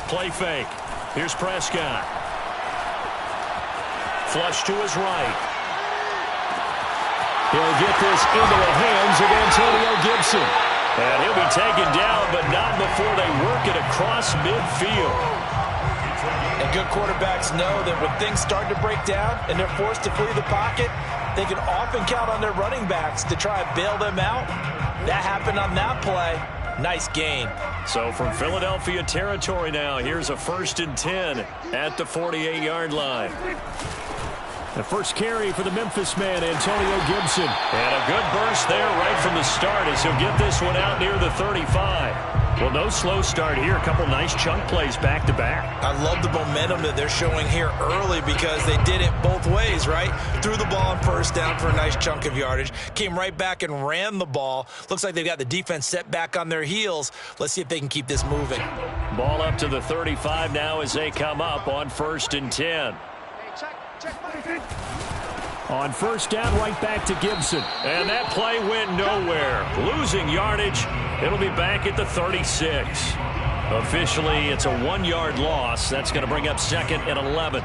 play fake. Here's Prescott. Flush to his right. He'll get this into the hands of Antonio Gibson. And he'll be taken down, but not before they work it across midfield. And good quarterbacks know that when things start to break down and they're forced to flee the pocket, they can often count on their running backs to try and bail them out. That happened on that play. Nice gain. So from Philadelphia territory now, here's a 1st and 10 at the 48-yard line. The first carry for the Memphis man, Antonio Gibson. And a good burst there right from the start as he'll get this one out near the 35. Well, no slow start here. A couple nice chunk plays back-to-back. I love the momentum that they're showing here early because they did it both ways, right? Threw the ball on first down for a nice chunk of yardage. Came right back and ran the ball. Looks like they've got the defense set back on their heels. Let's see if they can keep this moving. Ball up to the 35 now as they come up on 1st and 10. On first down, right back to Gibson. And that play went nowhere. Losing yardage. It'll be back at the 36. Officially, it's a 1-yard loss. That's going to bring up 2nd and 11.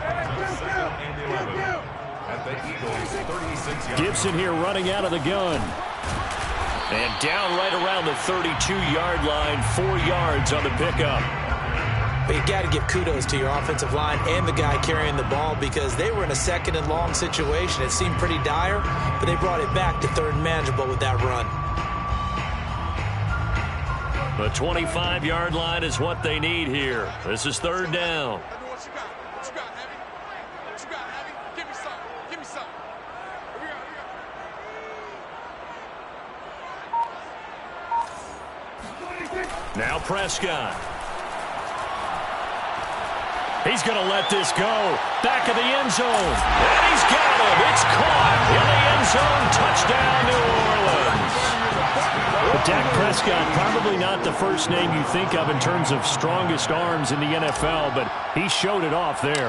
Gibson here running out of the gun. And down right around the 32-yard line. 4 yards on the pickup. But you got to give kudos to your offensive line and the guy carrying the ball because they were in a 2nd and long situation. It seemed pretty dire, but they brought it back to 3rd and manageable with that run. The 25-yard line is what they need here. This is 3rd down. Now Prescott. He's going to let this go. Back of the end zone. And he's got him. It's caught in the end zone. Touchdown, New Orleans. But Dak Prescott, probably not the first name you think of in terms of strongest arms in the NFL, but he showed it off there.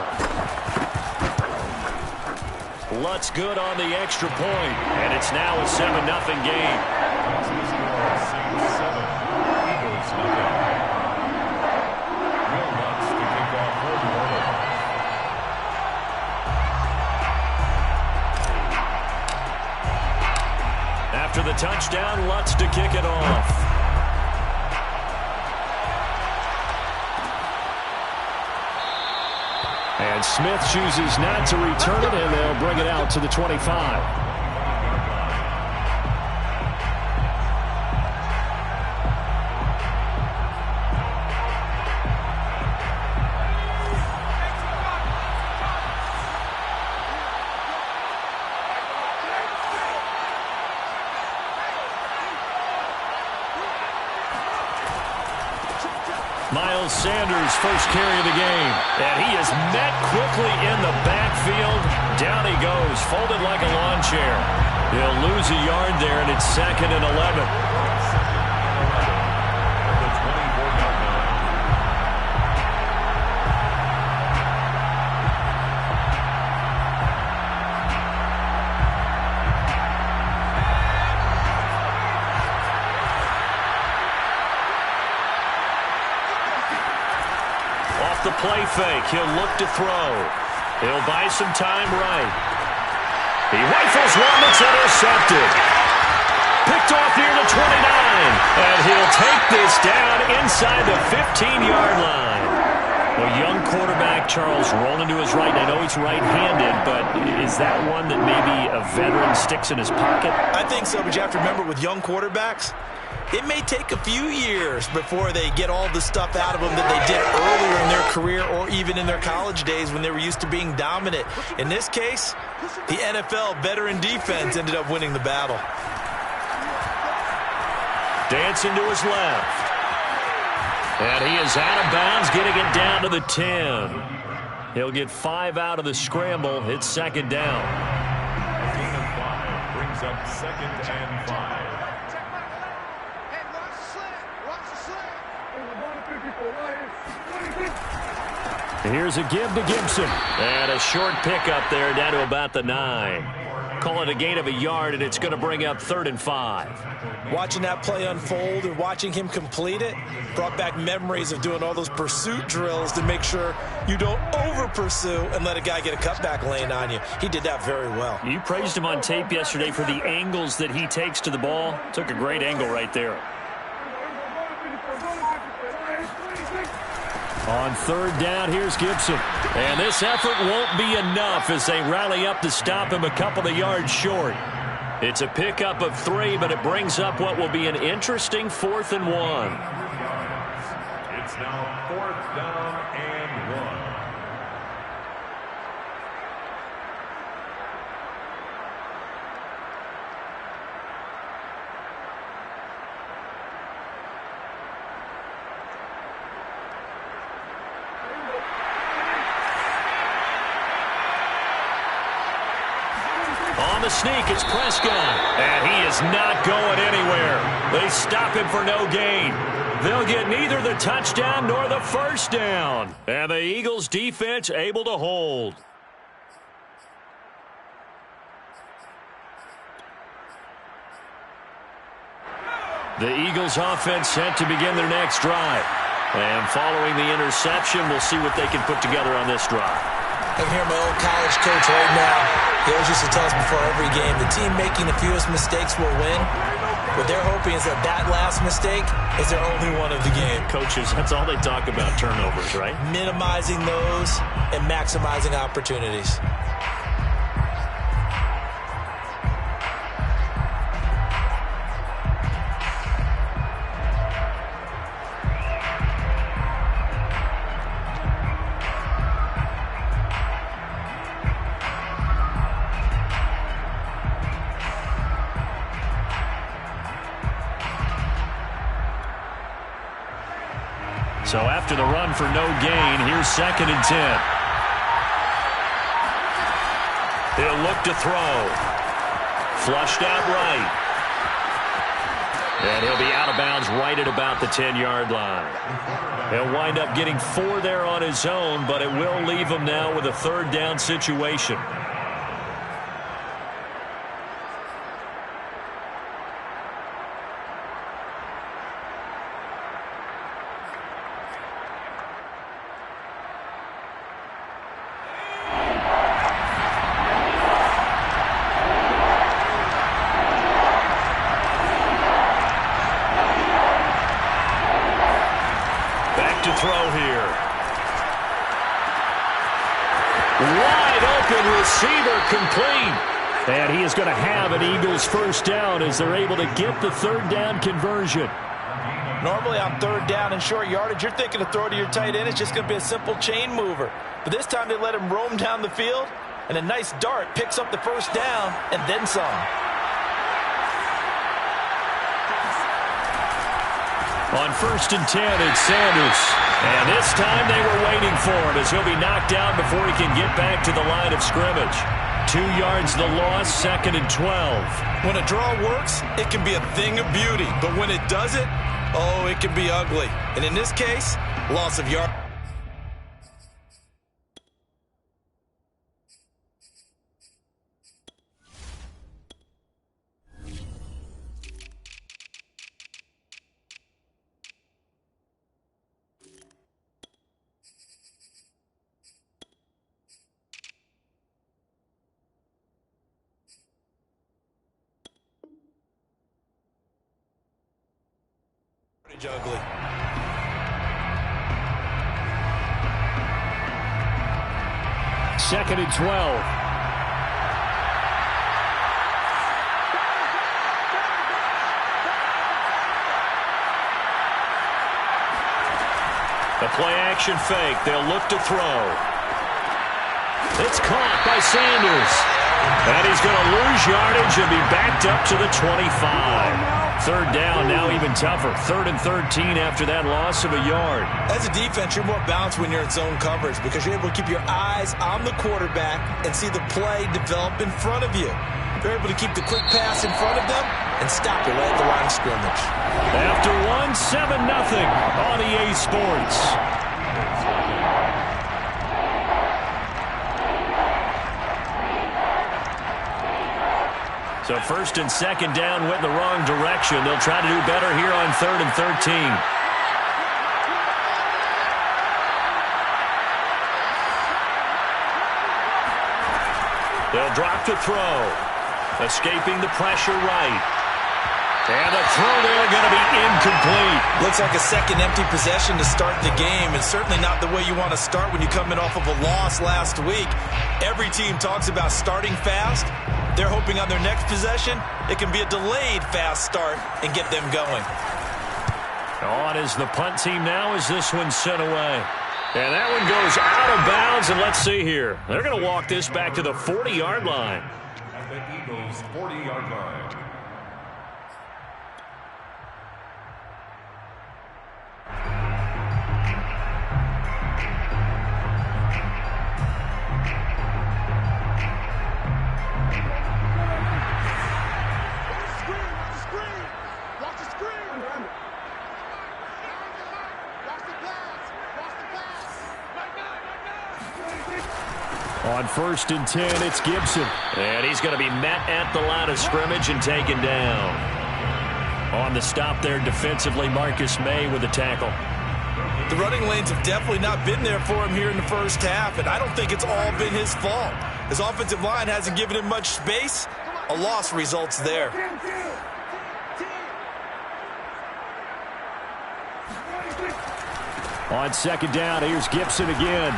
Lutz good on the extra point, and it's now a 7-0 game. After the touchdown, Lutz to kick it off. And Smith chooses not to return it, and they'll bring it out to the 25. Miles Sanders' first carry of the game. And he is met quickly in the backfield. Down he goes, folded like a lawn chair. He'll lose a yard there, and it's 2nd and 11. The play fake. He'll look to throw. He'll buy some time right. He rifles one that's intercepted. Picked off near the 29. And he'll take this down inside the 15-yard line. Well, young quarterback Charles rolling to his right. I know he's right-handed, but is that one that maybe a veteran sticks in his pocket? I think so, but you have to remember with young quarterbacks, it may take a few years before they get all the stuff out of them that they did earlier in their career or even in their college days when they were used to being dominant. In this case, the NFL veteran defense ended up winning the battle. Dancing to his left. And he is out of bounds, getting it down to the 10. He'll get 5 out of the scramble. It's 2nd down. Gain of 5 brings up 2nd and 5. Here's a give to Gibson. And a short pickup there down to about the 9. call it a gain of a yard, and it's going to bring up 3rd and 5. Watching that play unfold and watching him complete it brought back memories of doing all those pursuit drills to make sure you don't over-pursue and let a guy get a cutback lane on you. He did that very well. You praised him on tape yesterday for the angles that he takes to the ball. Took a great angle right there. On 3rd down, here's Gibson. And this effort won't be enough as they rally up to stop him a couple of yards short. It's a pickup of 3, but it brings up what will be an interesting 4th and 1. It's now 4th down and 1. On the sneak, it's Prescott. And he is not going anywhere. They stop him for no gain. They'll get neither the touchdown nor the first down. And the Eagles defense able to hold. The Eagles offense set to begin their next drive. And following the interception, we'll see what they can put together on this drive. I can hear my old college coach right now. He always used to tell us before every game, the team making the fewest mistakes will win. What they're hoping is that that last mistake is their only one of the game. Coaches, that's all they talk about, turnovers, right? Minimizing those and maximizing opportunities. So after the run for no gain, here's 2nd and 10. He'll look to throw. Flushed out right. And he'll be out of bounds right at about the 10-yard line. He'll wind up getting 4 there on his own, but it will leave him now with a 3rd down situation. Throw here. Wide open receiver complete. And he is going to have an Eagles first down as they're able to get the 3rd down conversion. Normally on 3rd down and short yardage, you're thinking to throw to your tight end. It's just going to be a simple chain mover. But this time they let him roam down the field, and a nice dart picks up the first down and then some. On 1st and 10, it's Sanders. And this time they were waiting for him as he'll be knocked down before he can get back to the line of scrimmage. 2 yards the loss, 2nd and 12. When a draw works, it can be a thing of beauty. But when it doesn't, oh, it can be ugly. And in this case, loss of yard. Ugly. Second and 12. The play action fake. They'll look to throw. It's caught by Sanders. And he's going to lose yardage and be backed up to the 25. 3rd down, now even tougher. 3rd and 13 after that loss of a yard. As a defense, you're more balanced when you're in zone coverage because you're able to keep your eyes on the quarterback and see the play develop in front of you. You're able to keep the quick pass in front of them and stop you right at the line of scrimmage. After one, 7-0 on EA Sports. So first and second down went in the wrong direction. They'll try to do better here on 3rd and 13. They'll drop to throw. Escaping the pressure right. And the throw there going to be incomplete. Looks like a second empty possession to start the game, and certainly not the way you want to start when you come in off of a loss last week. Every team talks about starting fast. They're hoping on their next possession it can be a delayed fast start and get them going. On is the punt team now as this one's sent away. And that one goes out of bounds, and let's see here. They're going to walk this back to the 40-yard line. At the Eagles' 40-yard line. On 1st and 10, it's Gibson. And he's going to be met at the line of scrimmage and taken down. On the stop there defensively, Marcus May with the tackle. The running lanes have definitely not been there for him here in the first half, and I don't think it's all been his fault. His offensive line hasn't given him much space. A loss results there. On 2nd down, here's Gibson again.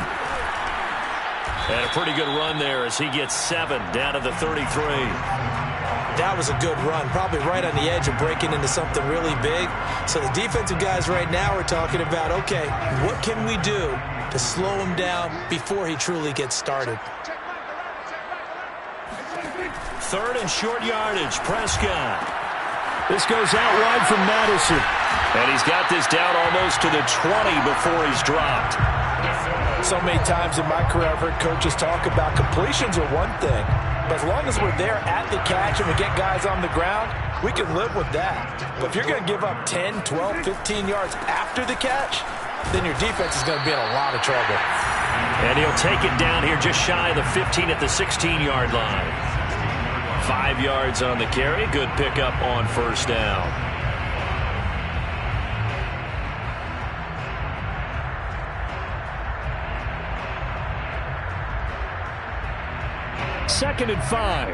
And a pretty good run there as he gets 7 down to the 33. That was a good run, probably right on the edge of breaking into something really big. So the defensive guys right now are talking about, okay, what can we do to slow him down before he truly gets started? 3rd and short yardage, Prescott. This goes out wide from Madison. And he's got this down almost to the 20 before he's dropped. So many times in my career I've heard coaches talk about completions are one thing, but as long as we're there at the catch and we get guys on the ground, we can live with that. But if you're going to give up 10, 12, 15 yards after the catch, then your defense is going to be in a lot of trouble. And he'll take it down here just shy of the 15 at the 16-yard line. 5 yards on the carry. Good pickup on 1st down. Second and 5.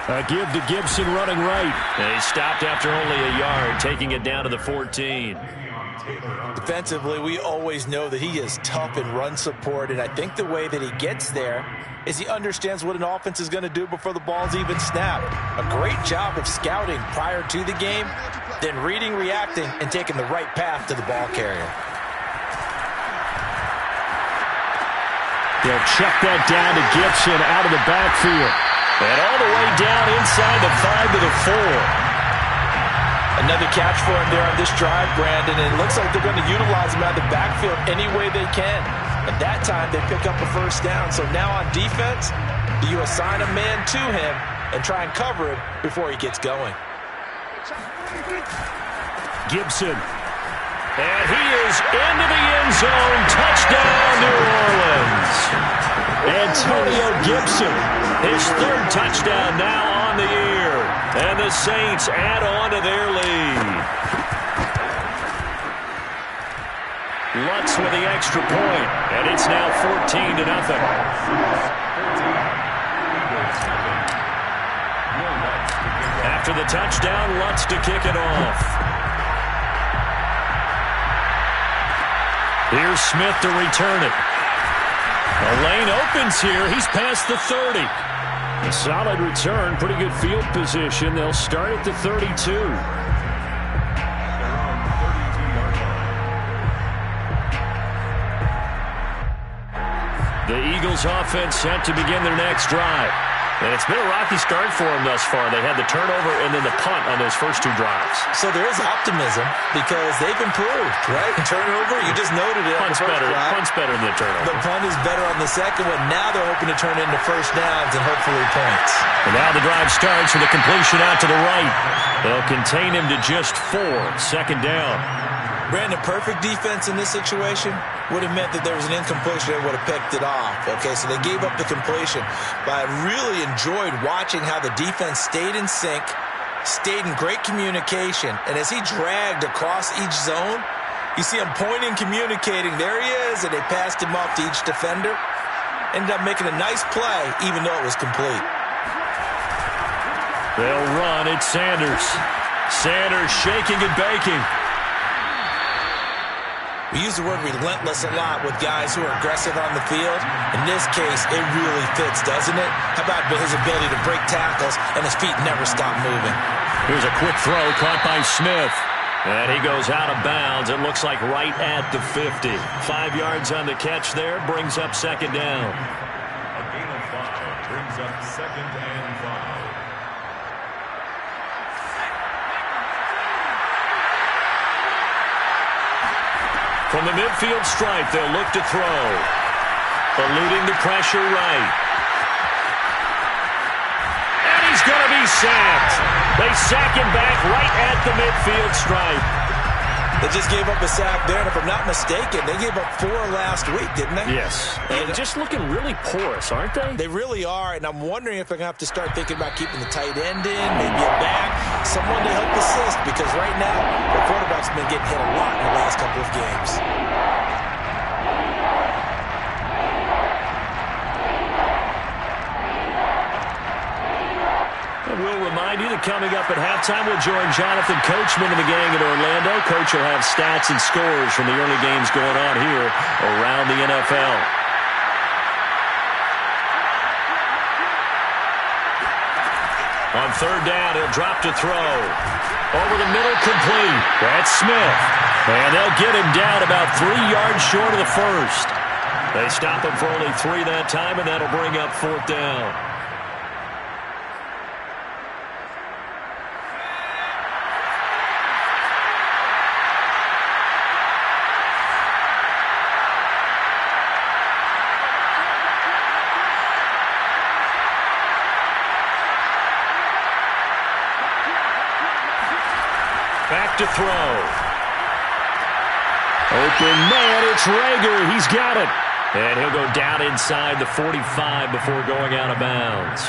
A give to Gibson running right. And he stopped after only a yard, taking it down to the 14. Defensively, we always know that he is tough in run support, and I think the way that he gets there is he understands what an offense is going to do before the ball's even snapped. A great job of scouting prior to the game, then reading, reacting, and taking the right path to the ball carrier. They'll check that down to Gibson out of the backfield. And all the way down inside the 5 to the 4. Another catch for him there on this drive, Brandon, and it looks like they're going to utilize him out of the backfield any way they can. And that time they pick up a 1st down. So now on defense, do you assign a man to him and try and cover him before he gets going? Gibson. And he is into the end zone. Touchdown, New Orleans. Antonio Gibson, his 3rd touchdown now on the year. And the Saints add on to their lead. Lutz with the extra point, and it's now 14-0. After the touchdown, Lutz to kick it off. Here's Smith to return it. The lane opens here. He's past the 30. A solid return, pretty good field position. They'll start at the 32. The Eagles offense set to begin their next drive. And it's been a rocky start for them thus far. They had the turnover and then the punt on those first 2 drives. So there is optimism because they've improved, right? Turnover, you just noted it. Punt's better than the turnover. The punt is better on the second one. Now they're hoping to turn it into first downs and hopefully points. And now the drive starts with a completion out to the right. They'll contain him to just 4. Second down. Brandon, perfect defense in this situation would have meant that there was an incompletion that would have picked it off. Okay, so they gave up the completion. But I really enjoyed watching how the defense stayed in sync, stayed in great communication, and as he dragged across each zone, you see him pointing, communicating. There he is, and they passed him off to each defender. Ended up making a nice play, even though it was complete. They'll run. It's Sanders. Sanders shaking and baking. We use the word relentless a lot with guys who are aggressive on the field. In this case, it really fits, doesn't it? How about his ability to break tackles and his feet never stop moving? Here's a quick throw caught by Smith. And he goes out of bounds. It looks like right at the 50. 5 yards on the catch there. Brings up second down. A gain of 5 brings up second and 5. From the midfield stripe, they'll look to throw. Eluding the pressure right. And he's going to be sacked. They sack him back right at the midfield stripe. They just gave up a sack there, and if I'm not mistaken, they gave up 4 last week, didn't they? Yes. And just looking really porous, aren't they? They really are, and I'm wondering if they're going to have to start thinking about keeping the tight end in, maybe a back, someone to help assist, because right now, the quarterback's been getting hit a lot in the last couple of games. We'll remind you that coming up at halftime, we'll join Jonathan Coachman and the gang in Orlando. Coach will have stats and scores from the early games going on here around the NFL. On third down, he'll drop to throw. Over the middle, complete. That's Smith. And they'll get him down about 3 yards short of the first. They stop him for only 3 that time, and that'll bring up fourth down. Back to throw. Open man, it's Rager. He's got it. And he'll go down inside the 45 before going out of bounds.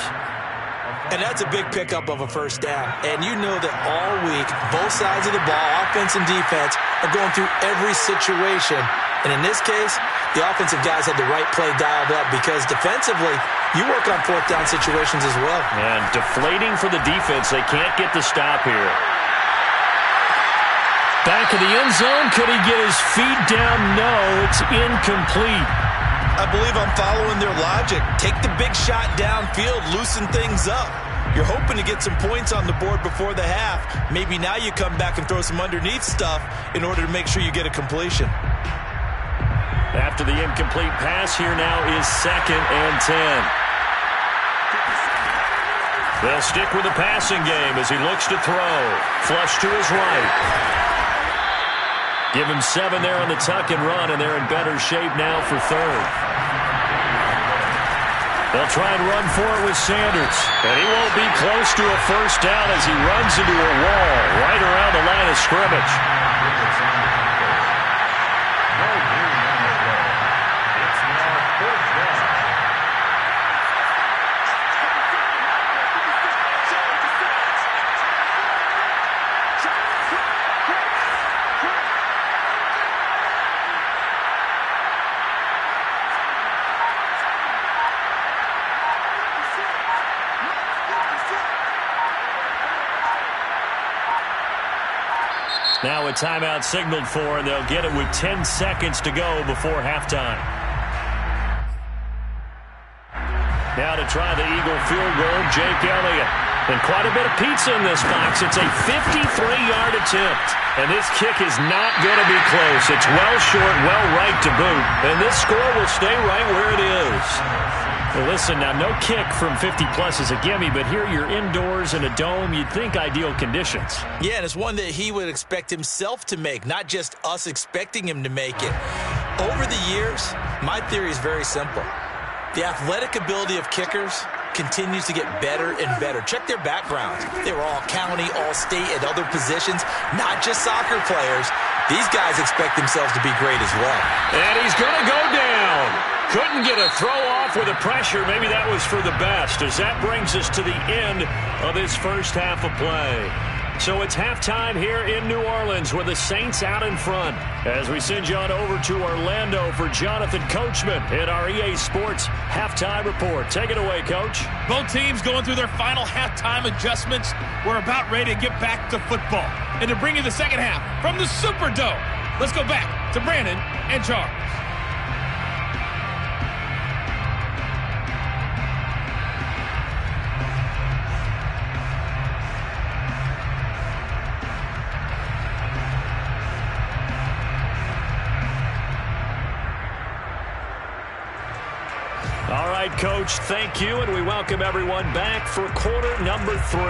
And that's a big pickup of a first down. And you know that all week, both sides of the ball, offense and defense, are going through every situation. And in this case, the offensive guys had the right play dialed up because defensively, you work on fourth down situations as well. And deflating for the defense. They can't get the stop here. Back of the end zone. Could he get his feet down? No, it's incomplete. I believe I'm following their logic. Take the big shot downfield, loosen things up. You're hoping to get some points on the board before the half. Maybe now you come back and throw some underneath stuff in order to make sure you get a completion. After the incomplete pass, here now is 2nd and 10. They'll stick with the passing game as he looks to throw. Flush to his right. Give him 7 there on the tuck and run, and they're in better shape now for third. They'll try and run for it with Sanders, and he won't be close to a first down as he runs into a wall right around the line of scrimmage. Now a timeout signaled for, and they'll get it with 10 seconds to go before halftime. Now to try the Eagle field goal, Jake Elliott. And quite a bit of pizza in this box. It's a 53-yard attempt. And this kick is not going to be close. It's well short, well right to boot. And this score will stay right where it is. Well, listen, now no kick from 50-plus is a gimme, but here you're indoors in a dome. You'd think ideal conditions. Yeah, and it's one that he would expect himself to make, not just us expecting him to make it. Over the years, my theory is very simple. The athletic ability of kickers continues to get better and better. Check their backgrounds. They were all county, all state, at other positions, not just soccer players. These guys expect themselves to be great as well. And he's going to go down. Couldn't get a throw off with the pressure. Maybe that was for the best, as that brings us to the end of this first half of play. So it's halftime here in New Orleans with the Saints out in front. As we send you on over to Orlando for Jonathan Coachman in our EA Sports Halftime Report. Take it away, Coach. Both teams going through their final halftime adjustments. We're about ready to get back to football. And to bring you the second half from the Superdome, let's go back to Brandon and Charles. All right, Coach, thank you, and we welcome everyone back for quarter number 3.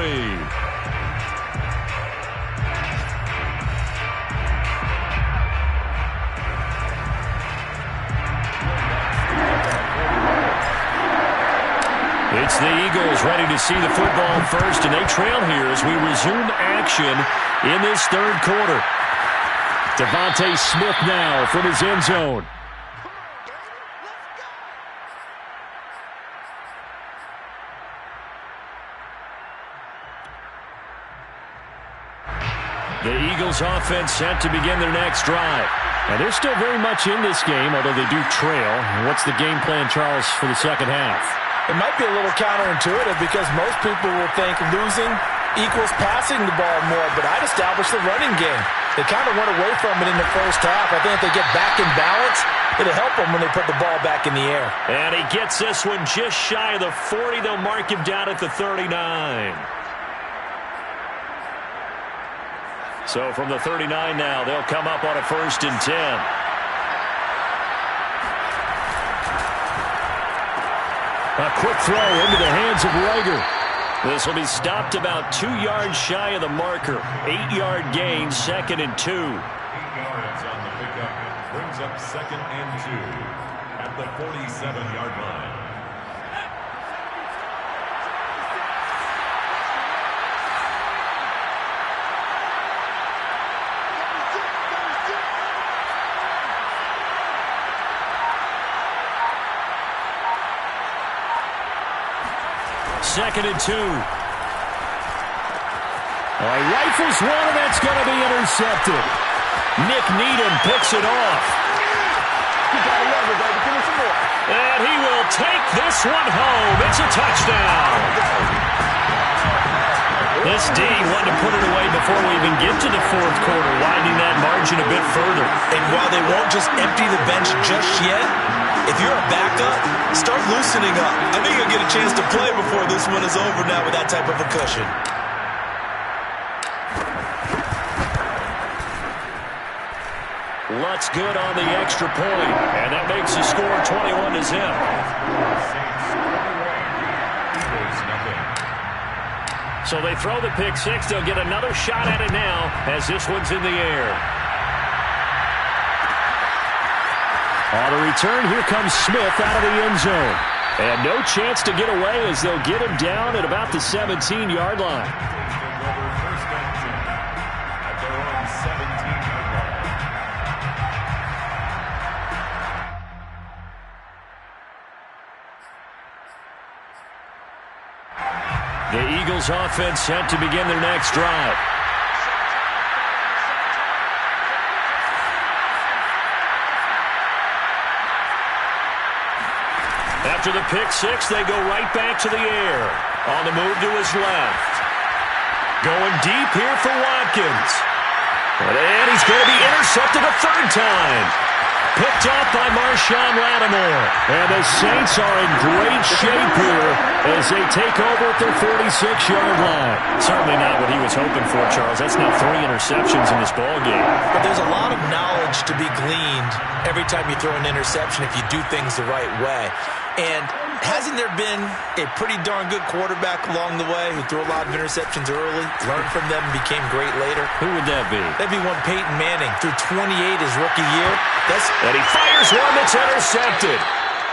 It's the Eagles ready to see the football first, and they trail here as we resume action in this third quarter. Devontae Smith now from his end zone. The Eagles offense set to begin their next drive. And they're still very much in this game, although they do trail. What's the game plan, Charles, for the second half? It might be a little counterintuitive because most people will think losing equals passing the ball more, but I'd establish the running game. They kind of went away from it in the first half. I think if they get back in balance, it'll help them when they put the ball back in the air. And he gets this one just shy of the 40. They'll mark him down at the 39. So from the 39 now, they'll come up on a 1st and 10. A quick throw into the hands of Rager. This will be stopped about 2 yards shy of the marker. 8-yard gain, 2nd and 2. 8 yards on the pickup. Brings up 2nd and 2 at the 47-yard line. Second and 2. Rifles one, and that's going to be intercepted. Nick Needham picks it off. And he will take this one home. It's a touchdown. This D wanted to put it away before we even get to the fourth quarter, widening that margin a bit further. And while they won't just empty the bench just yet, if you're a backup, start loosening up. I think you'll get a chance to play before this one is over now with that type of a cushion. Lutz good on the extra point, and that makes the score 21 to zip. So they throw the pick six. They'll get another shot at it now as this one's in the air. On the return, here comes Smith out of the end zone. And no chance to get away as they'll get him down at about the 17-yard line. The Eagles offense set to begin their next drive. After the pick six, they go right back to the air. On the move to his left. Going deep here for Watkins. And he's going to be intercepted a third time. Picked off by Marshawn Lattimore. And the Saints are in great shape here as they take over at their 46-yard line. Certainly not what he was hoping for, Charles. That's now 3 interceptions in this ballgame. But there's a lot of knowledge to be gleaned every time you throw an interception if you do things the right way. And Hasn't there been a pretty darn good quarterback along the way who threw a lot of interceptions early, learned from them, and became great later? Who would that be? That'd be one Peyton Manning, threw 28 his rookie year. And he fires one that's intercepted.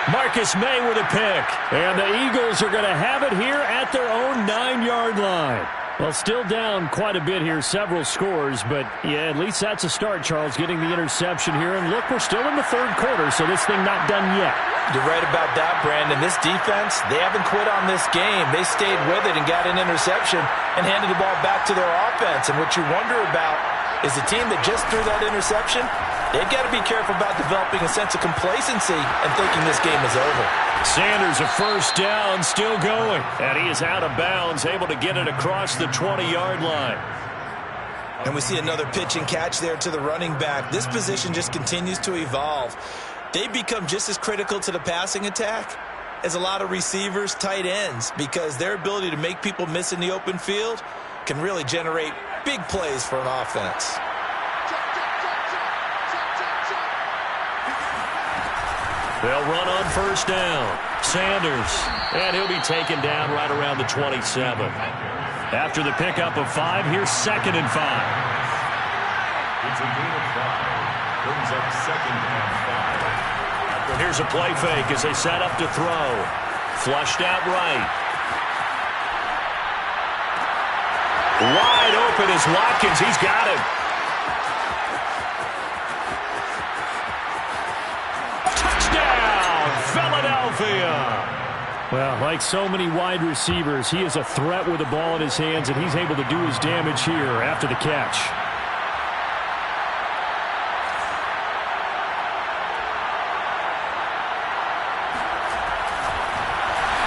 Marcus May with a pick. And the Eagles are going to have it here at their own 9-yard line. Well, still down quite a bit here, several scores, but yeah, at least that's a start, Charles, getting the interception here. And look, we're still in the third quarter, so this thing not done yet. You're right about that, Brandon. This defense, they haven't quit on this game. They stayed with it and got an interception and handed the ball back to their offense. And what you wonder about is the team that just threw that interception, they've got to be careful about developing a sense of complacency and thinking this game is over. Sanders, a first down, still going. And he is out of bounds, able to get it across the 20-yard line. And we see another pitch and catch there to the running back. This position just continues to evolve. They become just as critical to the passing attack as a lot of receivers, tight ends, because their ability to make people miss in the open field can really generate big plays for an offense. They'll run on first down. Sanders, and he'll be taken down right around the 27. After the pickup of 5, here's 2nd and 5. It's a gain of 5. Brings up 2nd and 5. Here's a play fake as they set up to throw. Flushed out right. Wide open is Watkins. He's got him. Philadelphia. Well, like so many wide receivers, he is a threat with the ball in his hands, and he's able to do his damage here after the catch.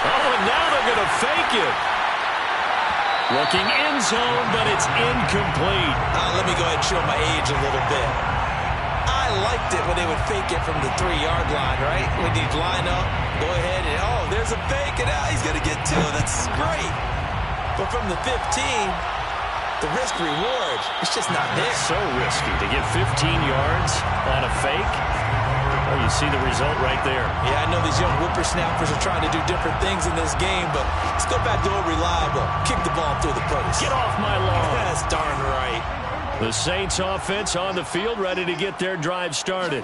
Oh, and now they're going to fake it. Looking end zone, but it's incomplete. Let me go ahead and show my age a little bit. I liked it when they would fake it from the 3-yard line, right? When you'd line up, go ahead, and oh, there's a fake, and now he's going to get 2. That's great. But from the 15, the risk-reward, it's just not there. It's so risky to get 15 yards on a fake. Oh, you see the result right there. Yeah, I know these young whippersnappers are trying to do different things in this game, but let's go back to old reliable. Kick the ball through the post. Get off my lawn. That's darn right. The Saints offense on the field, ready to get their drive started.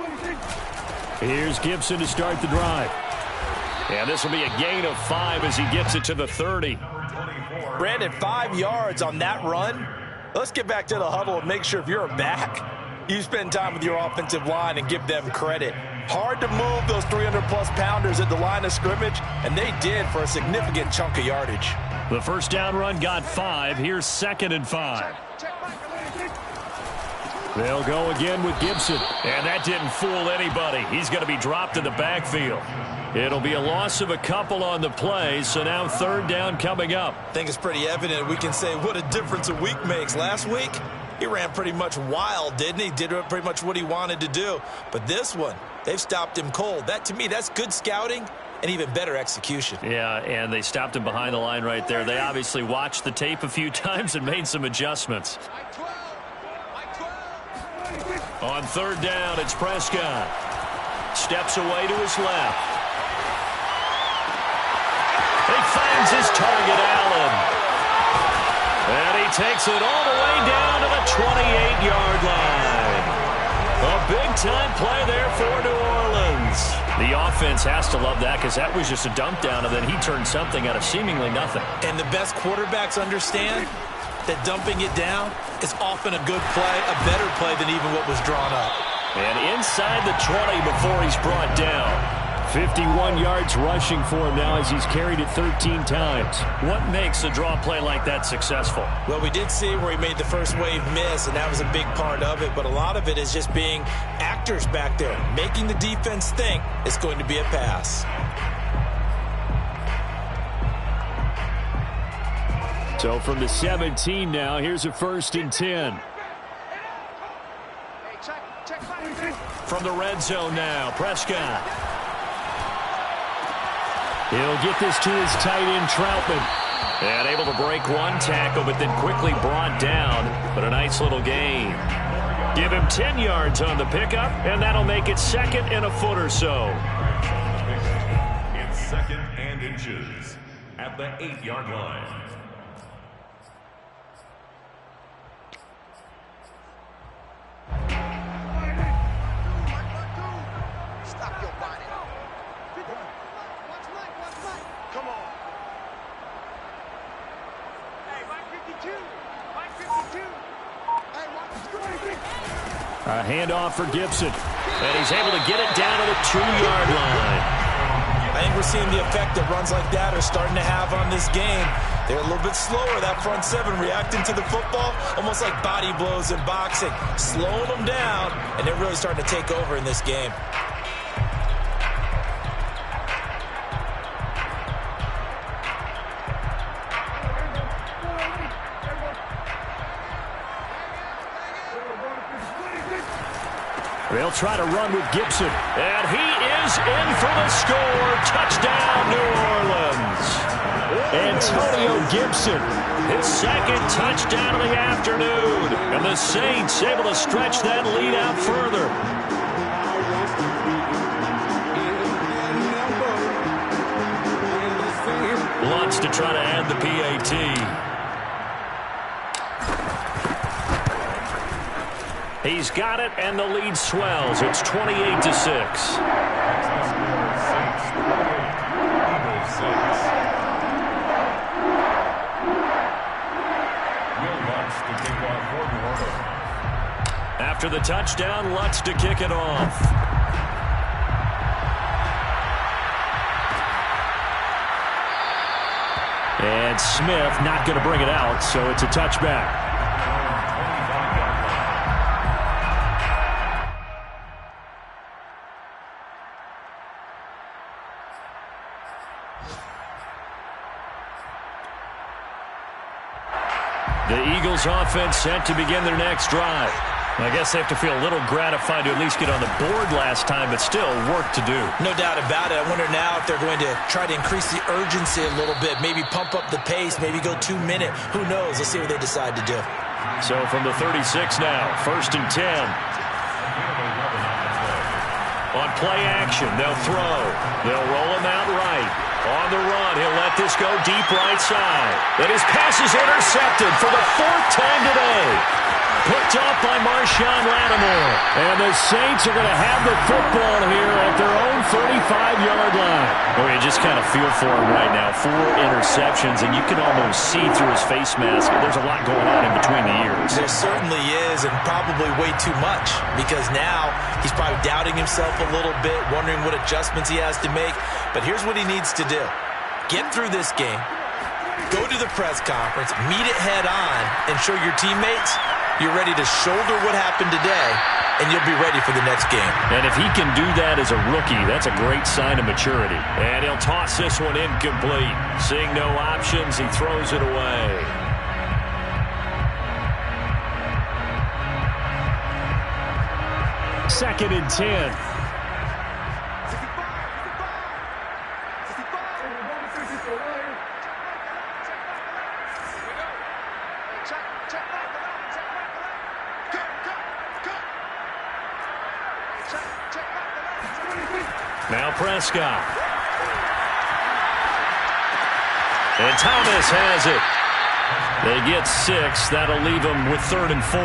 Here's Gibson to start the drive. And this will be a gain of 5 as he gets it to the 30. Brandon, 5 yards on that run. Let's get back to the huddle and make sure if you're a back, you spend time with your offensive line and give them credit. Hard to move those 300-plus pounders at the line of scrimmage, and they did for a significant chunk of yardage. The first down run got 5. Here's 2nd and 5. They'll go again with Gibson. And that didn't fool anybody. He's going to be dropped in the backfield. It'll be a loss of a couple on the play, so now 3rd down coming up. I think it's pretty evident. We can say what a difference a week makes. Last week, he ran pretty much wild, didn't he? Did pretty much what he wanted to do. But this one, they've stopped him cold. That, to me, that's good scouting and even better execution. Yeah, and they stopped him behind the line right there. They obviously watched the tape a few times and made some adjustments. On 3rd down, it's Prescott. Steps away to his left. He finds his target, Allen. And he takes it all the way down to the 28-yard line. A big-time play there for New Orleans. The offense has to love that because that was just a dump down, and then he turned something out of seemingly nothing. And the best quarterbacks understand that dumping it down is often a good play, a better play than even what was drawn up. And inside the 20 before he's brought down. 51 yards rushing for him now as he's carried it 13 times. What makes a draw play like that successful? Well, we did see where he made the first wave miss, and that was a big part of it. But a lot of it is just being actors back there, making the defense think it's going to be a pass. So from the 17 now, here's a 1st and 10. From the red zone now, Prescott. He'll get this to his tight end, Troutman. And able to break one tackle, but then quickly brought down. But a nice little gain. Give him 10 yards on the pickup, and that'll make it 2nd and a foot or so. It's 2nd and inches at the 8-yard line. Stop your body. Come on. Hey, Mike 52. Mike 52. Hey, watch the strike. A handoff for Gibson. And he's able to get it down to the 2-yard line. I think we're seeing the effect that runs like that are starting to have on this game. They're a little bit slower, that front seven, reacting to the football, almost like body blows in boxing, slowing them down, and they're really starting to take over in this game. They'll try to run with Gibson. And he is in for the score. Touchdown, New Orleans. Antonio Gibson, his second touchdown of the afternoon. And the Saints able to stretch that lead out further. Lutz to try to add the PAT. He's got it, and the lead swells. It's 28-6. After the touchdown, Lutz to kick it off. And Smith not going to bring it out, so it's a touchback. The Eagles offense set to begin their next drive. I guess they have to feel a little gratified to at least get on the board last time, but still work to do. No doubt about it. I wonder now if they're going to try to increase the urgency a little bit, maybe pump up the pace, maybe go 2-minute. Who knows? Let's see what they decide to do. So from the 36 now, 1st and 10. On play action, they'll throw. They'll roll him out right. On the run, he'll let this go deep right side. And his pass is intercepted for the 4th time today. Picked off by Marshawn Lattimore. And the Saints are going to have the football here at their own 35-yard line. Oh, you just kind of feel for him right now. 4 interceptions, and you can almost see through his face mask. There's a lot going on in between the ears. There certainly is, and probably way too much, because now he's probably doubting himself a little bit, wondering what adjustments he has to make. But here's what he needs to do. Get through this game, go to the press conference, meet it head on, and show your teammates you're ready to shoulder what happened today, and you'll be ready for the next game. And if he can do that as a rookie, that's a great sign of maturity. And he'll toss this one incomplete. Seeing no options, he throws it away. Second and 10. Now Prescott. And Thomas has it. They get 6. That'll leave them with 3rd and 4.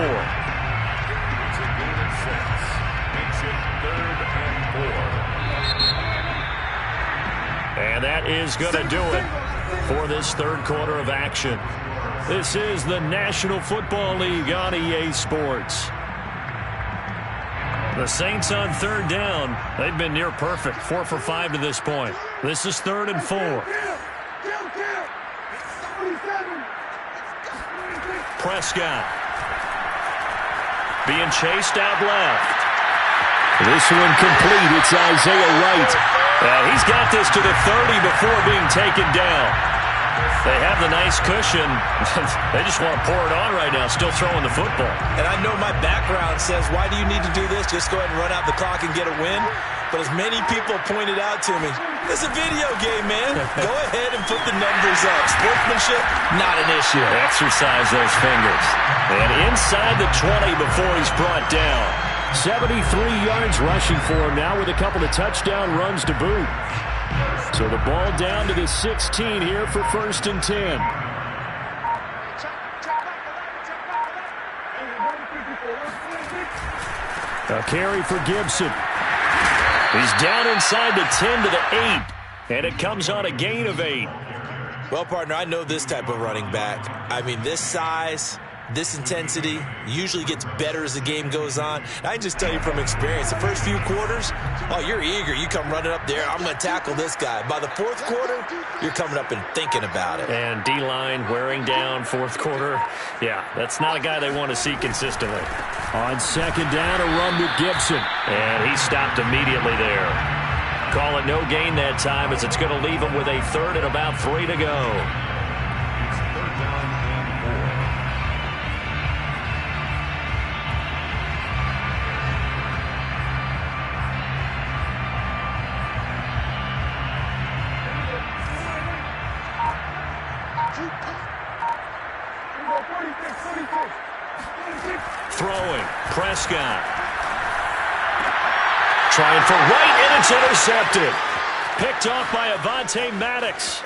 And that is going to do it for this 3rd quarter of action. This is the National Football League on EA Sports. The Saints on 3rd down. They've been near perfect. 4 for 5 to this point. This is 3rd and 4. Prescott. Being chased out left. This one complete. It's Isaiah Wright. He's got this to the 30 before being taken down. They have the nice cushion. They just want to pour it on right now, still throwing the football. And I know my background says, why do you need to do this? Just go ahead and run out the clock and get a win. But as many people pointed out to me, it's a video game, man. Go ahead and put the numbers up. Sportsmanship, not an issue. Exercise those fingers. And inside the 20 before he's brought down. 73 yards rushing for him now with a couple of touchdown runs to boot. So the ball down to the 16 here for 1st and 10. A carry for Gibson. He's down inside the 10 to the 8, and it comes on a gain of 8. Well, partner, I know this type of running back. I mean, this size, this intensity usually gets better as the game goes on. I can just tell you from experience, the first few quarters, oh, you're eager. You come running up there, I'm going to tackle this guy. By the 4th quarter, you're coming up and thinking about it. And D-line wearing down 4th quarter. Yeah, that's not a guy they want to see consistently. On 2nd down, a run with Gibson. And he stopped immediately there. Call it no gain that time as it's going to leave him with a 3rd and about 3 to go. Throwing, Prescott. Trying for right, and it's intercepted. Picked off by Avonte Maddox.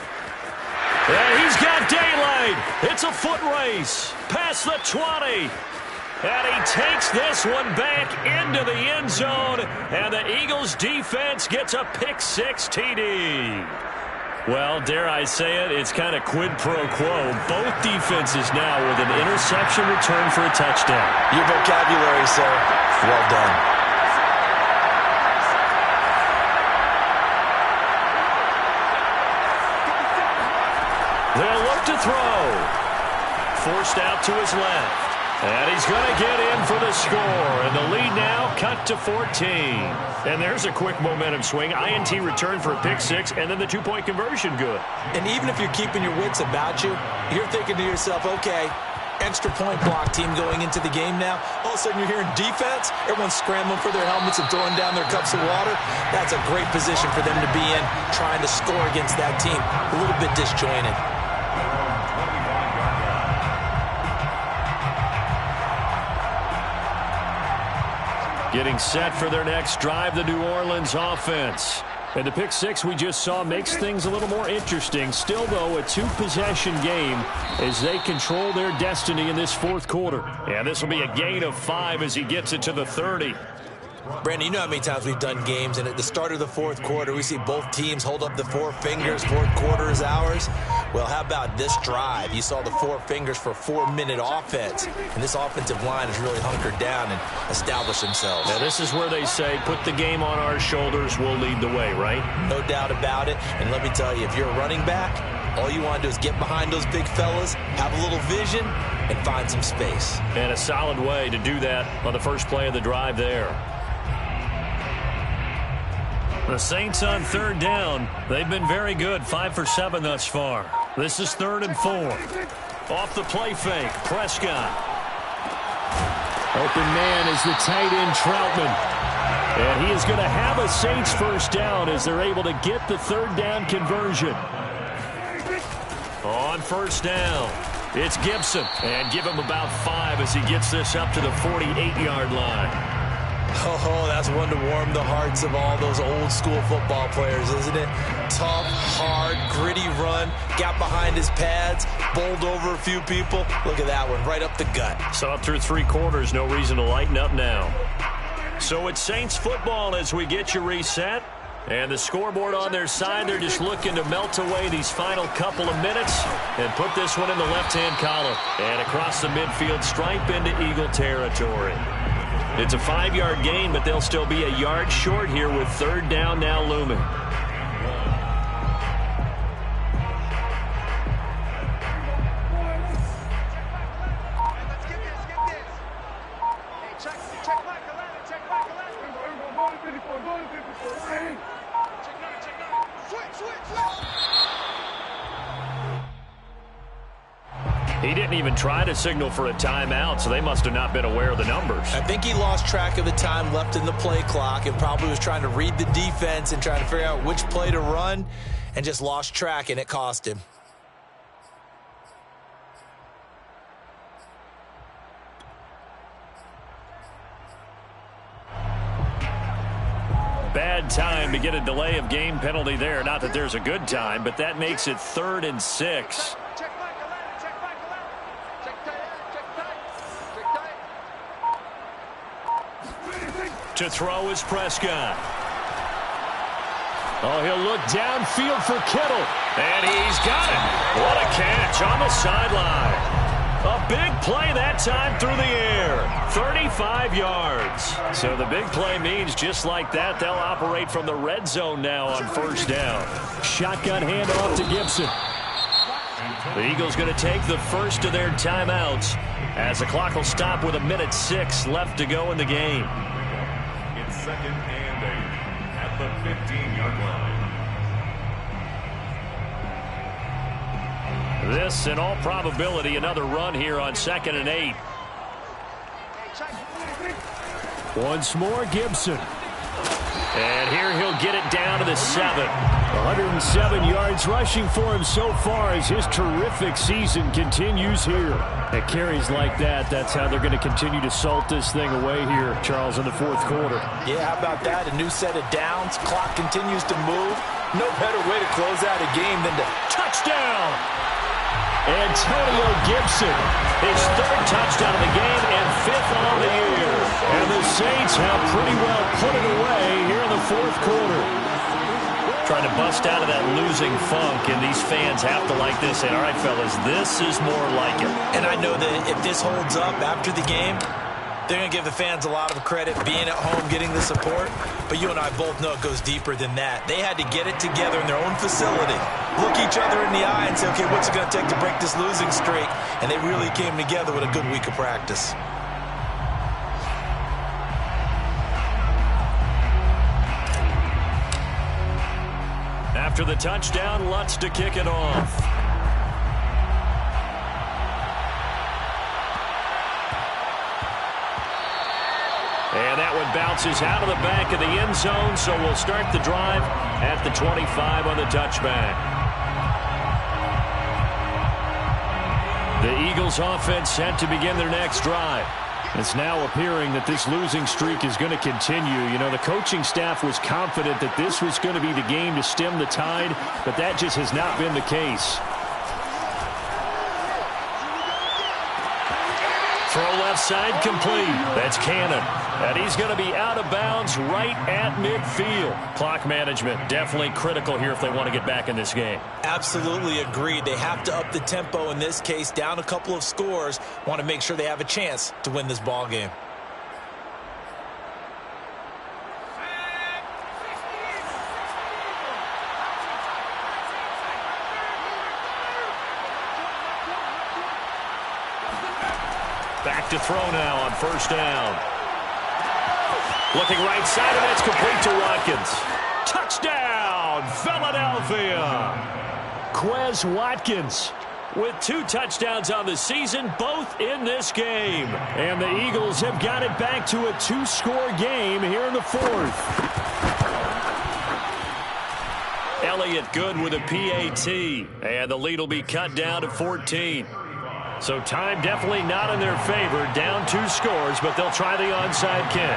And he's got daylight. It's a foot race. Past the 20. And he takes this one back into the end zone. And the Eagles defense gets a pick 6 TD. Well, dare I say it, it's kind of quid pro quo. Both defenses now with an interception return for a touchdown. Your vocabulary, sir. Well done. They'll look to throw. Forced out to his left. And he's going to get in for the score. And the lead now cut to 14. And there's a quick momentum swing. INT return for a pick 6, and then the 2-point conversion good. And even if you're keeping your wits about you, you're thinking to yourself, okay, extra point block team going into the game now. All of a sudden you're hearing defense. Everyone's scrambling for their helmets and throwing down their cups of water. That's a great position for them to be in, trying to score against that team. A little bit disjointed. Getting set for their next drive, the New Orleans offense. And the pick 6 we just saw makes things a little more interesting. Still, though, a 2-possession game as they control their destiny in this 4th quarter. And this will be a gain of 5 as he gets it to the 30. Brandon, you know how many times we've done games, and at the start of the 4th quarter, we see both teams hold up the 4 fingers, 4th quarter is ours. Well, how about this drive? You saw the 4 fingers for 4-minute offense, and this offensive line has really hunkered down and established themselves. Now, this is where they say, put the game on our shoulders, we'll lead the way, right? No doubt about it, and let me tell you, if you're a running back, all you want to do is get behind those big fellas, have a little vision, and find some space. And a solid way to do that on the first play of the drive there. The Saints on 3rd down. They've been very good, 5 for 7 thus far. This is 3rd and 4. Off the play fake, Prescott. Open man is the tight end, Troutman. And he is going to have a Saints first down as they're able to get the 3rd down conversion. On 1st down, it's Gibson. And give him about 5 as he gets this up to the 48-yard line. Oh, that's one to warm the hearts of all those old school football players, isn't it? Tough, hard, gritty run, got behind his pads, bowled over a few people. Look at that one, right up the gut. So up through 3 quarters, no reason to lighten up now. So it's Saints football as we get you reset. And the scoreboard on their side, they're just looking to melt away these final couple of minutes and put this one in the left-hand column. And across the midfield stripe into Eagle territory. It's a 5-yard gain, but they'll still be a yard short here with 3rd down now looming. Let's get this. Hey, check back 11, check back 11. Check 9. Switch. He didn't even try to signal for a timeout, so they must have not been aware of the numbers. I think he lost track of the time left in the play clock and probably was trying to read the defense and trying to figure out which play to run and just lost track, and it cost him. bad time to get a delay of game penalty there. Not that there's a good time, but that makes it 3rd and 6. Check back 11, check back 11. Check tight, check tight. To throw is Prescott. Oh, he'll look downfield for Kittle. And he's got it. What a catch on the sideline. A big play that time through the air. 35 yards. So the big play means just like that, they'll operate from the red zone now on 1st down. Shotgun handoff to Gibson. The Eagles going to take the first of their timeouts as the clock will stop with 1:06 left to go in the game. It's 2nd and 8 at the 15-yard line. This, in all probability, another run here on 2nd and 8. Once more, Gibson. And here he'll get it down to the 7. 107 yards rushing for him so far as his terrific season continues here. At carries like that, that's how they're going to continue to salt this thing away here, Charles, in the 4th quarter. Yeah, how about that? A new set of downs. Clock continues to move. No better way to close out a game than to touchdown. Antonio Gibson, his 3rd touchdown of the game and 5th on the year. And the Saints have pretty well put it away here in the 4th quarter. Trying to bust out of that losing funk, and these fans have to like this. And, all right, fellas, this is more like it. And I know that if this holds up after the game, they're going to give the fans a lot of credit, being at home, getting the support. But you and I both know it goes deeper than that. They had to get it together in their own facility, look each other in the eye and say, okay, what's it going to take to break this losing streak? And they really came together with a good week of practice. After the touchdown, Lutz to kick it off. And that one bounces out of the back of the end zone, so we'll start the drive at the 25 on the touchback. The Eagles offense set to begin their next drive. It's now appearing that this losing streak is going to continue. You know, the coaching staff was confident that this was going to be the game to stem the tide, but that just has not been the case. Throw left side complete. That's Cannon. And he's going to be out of bounds right at midfield. Clock management definitely critical here if they want to get back in this game. Absolutely agreed. They have to up the tempo in this case, down a couple of scores. Want to make sure they have a chance to win this ball game. Back to throw now on 1st down. Looking right side, and it's complete to Watkins. Touchdown, Philadelphia. Quez Watkins with 2 touchdowns on the season, both in this game. And the Eagles have got it back to a 2-score game here in the 4th. Elliott good with a PAT, and the lead will be cut down to 14. So time definitely not in their favor. Down 2 scores, but they'll try the onside kick.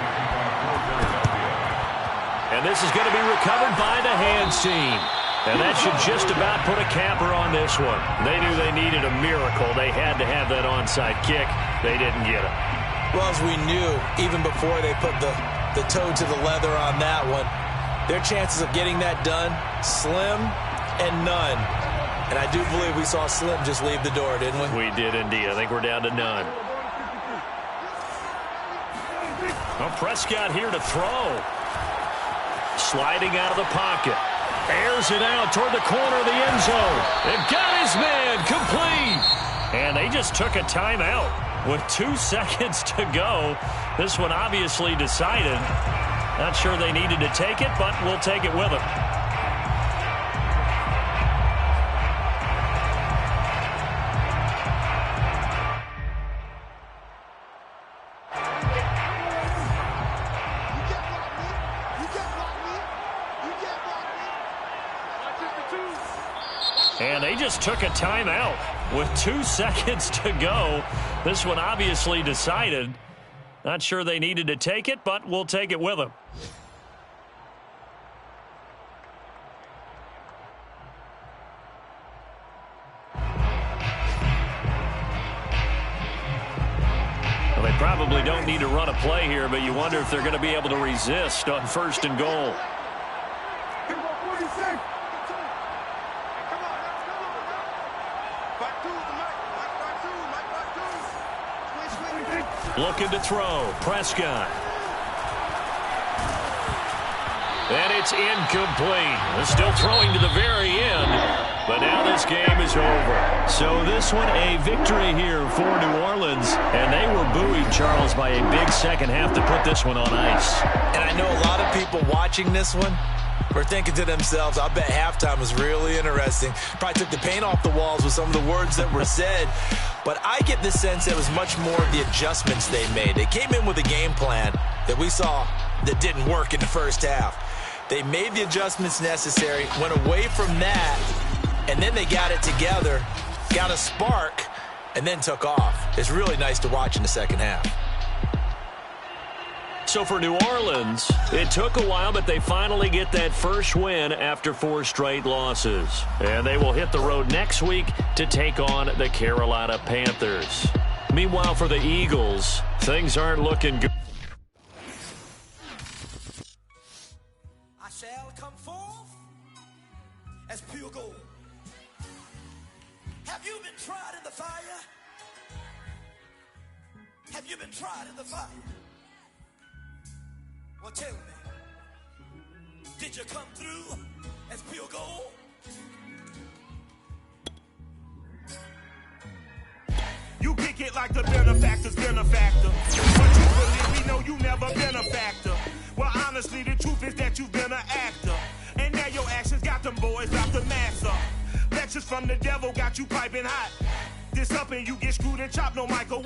And this is going to be recovered by the hands team. And that should just about put a capper on this one. They knew they needed a miracle. They had to have that onside kick. They didn't get it. Well, as we knew, even before they put the toe to the leather on that one, their chances of getting that done, slim and none. And I do believe we saw Slim just leave the door, didn't we? We did indeed. I think we're down to none. Well, Prescott here to throw. Sliding out of the pocket. Airs it out toward the corner of the end zone. They've got his man complete. And they just took a timeout with 2 seconds to go. This one obviously decided. Not sure they needed to take it, but we'll take it with them. And they just took a timeout with 2 seconds to go. This one obviously decided. Not sure they needed to take it, but we'll take it with them. Probably don't need to run a play here, but you wonder if they're going to be able to resist on 1st and goal. Looking to throw. Prescott. And it's incomplete. Still throwing to the very end, but now this game is over. So this one, a victory here for New Orleans, and they were buoyed, Charles, by a big second half to put this one on ice. And I know a lot of people watching this one were thinking to themselves, I bet halftime was really interesting. Probably took the paint off the walls with some of the words that were said. But I get the sense it was much more of the adjustments they made. They came in with a game plan that we saw that didn't work in the first half. They made the adjustments necessary, went away from that, and then they got it together, got a spark, and then took off. It's really nice to watch in the second half. So for New Orleans, it took a while, but they finally get that first win after 4 straight losses. And they will hit the road next week to take on the Carolina Panthers. Meanwhile, for the Eagles, things aren't looking good. I shall come forth as pure gold. Have you been tried in the fire? Have you been tried in the fire? Well, tell me, did you come through as pure gold? You kick it like the benefactor's benefactor. But you believe we know you never been a factor. Well, honestly, the truth is that you've been an actor. And now your actions got them boys out the mass up. Lectures from the devil got you piping hot. This up and you get screwed and chopped, no Michael.